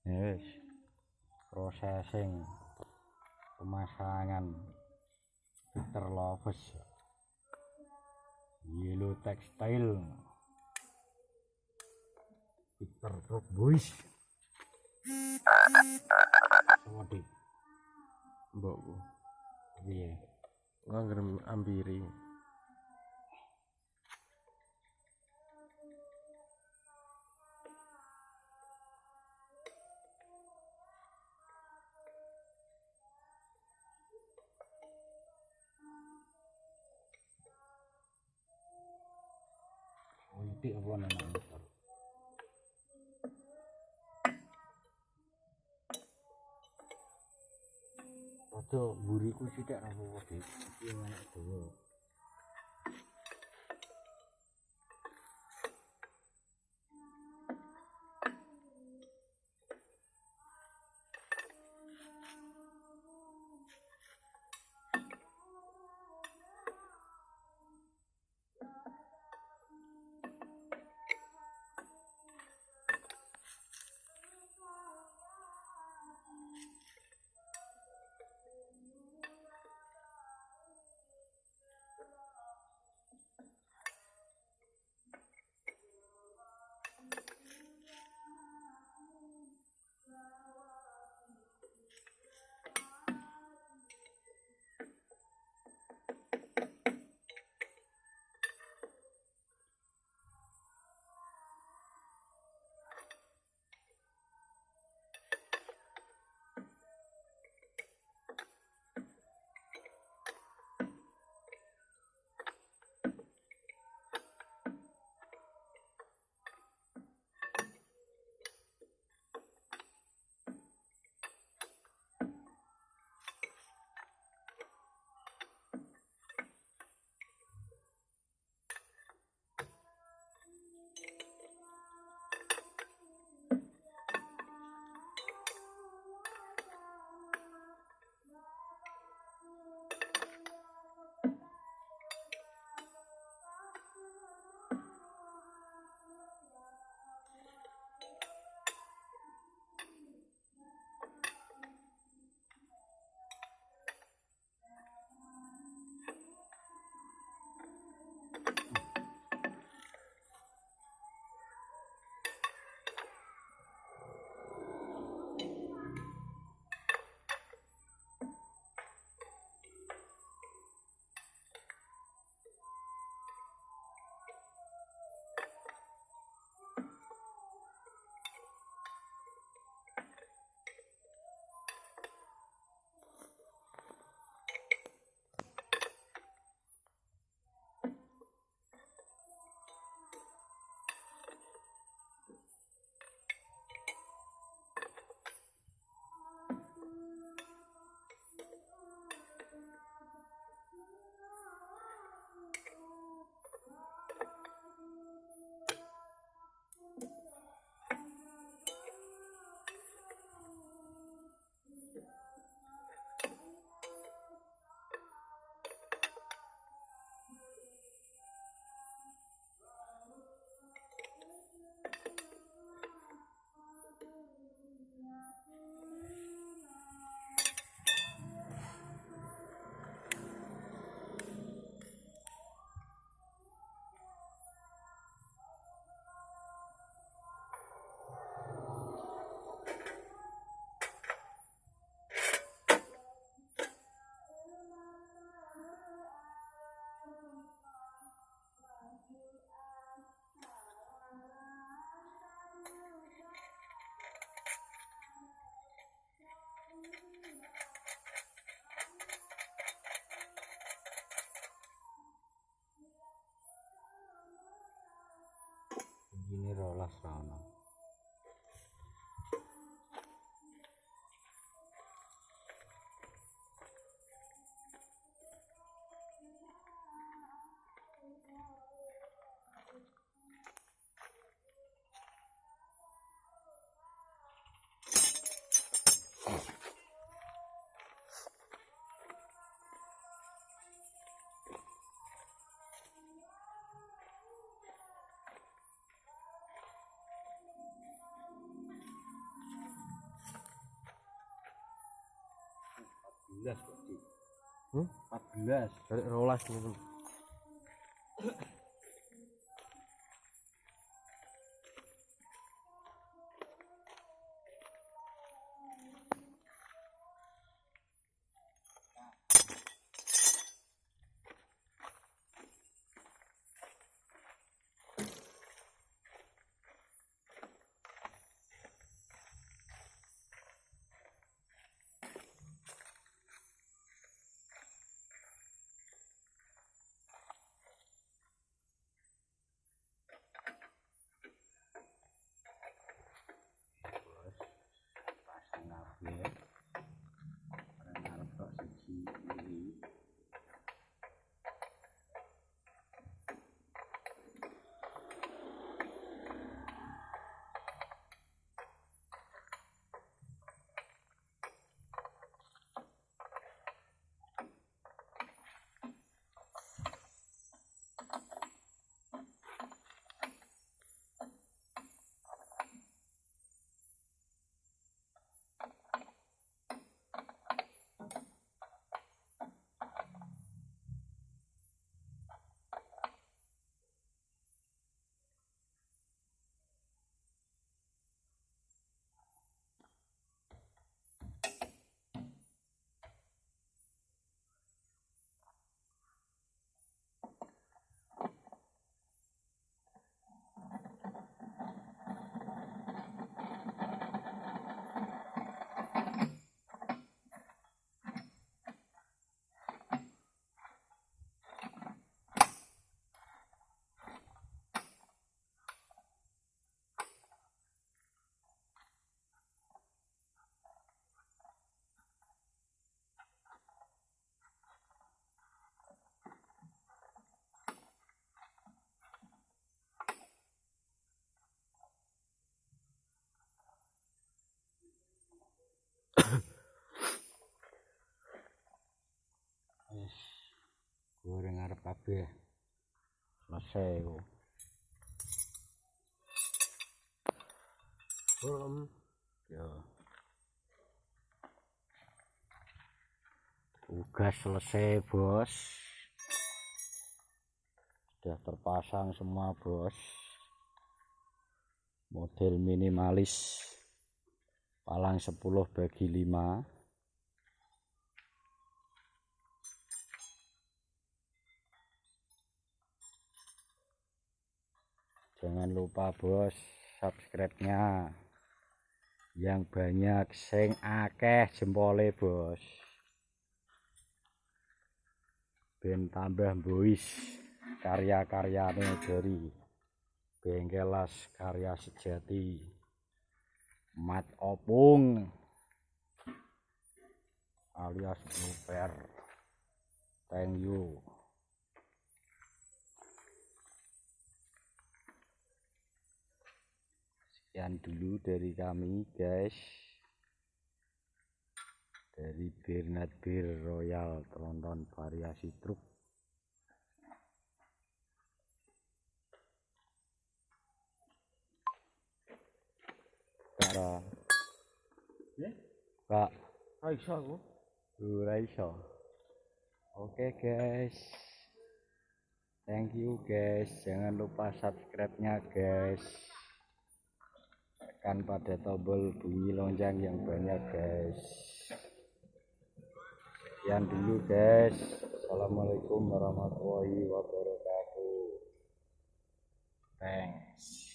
Yes, processing pemasangan Victor Loves Yellow Textile Victor Truck Boys sama di mbokku piye ngangger ambiri politik apa namanya motor rada buriku sithik apa Dik iki enak dawa ini rolas ana 14 kok, Dik. 14. Dari rolas nih. Pasang kabeh. Ora ngarep tok siji iki. Wis goreng arep kabeh. Selesai ku. Yo. Tugas selesai, Bos. Sudah terpasang semua, Bos. Model minimalis. Palang 10/5. Jangan lupa, Bos, subscribe-nya. Yang banyak sing akeh jempole, Bos. Ben tambah mbuis karya-karyane dari Bengkelas Karya Sejati. Mat Opung alias Super. Thank you. Sekian dulu dari kami, guys. Dari Bernard Bir Royal Tronton Variasi Truk. Kak, Kak, Aisyah aku. ora iso. Oke, guys. Thank you, guys. Jangan lupa subscribe-nya, guys. Tekan pada tombol bunyi lonceng yang banyak, guys. Sekian dulu, guys. Assalamualaikum warahmatullahi wabarakatuh. Thanks.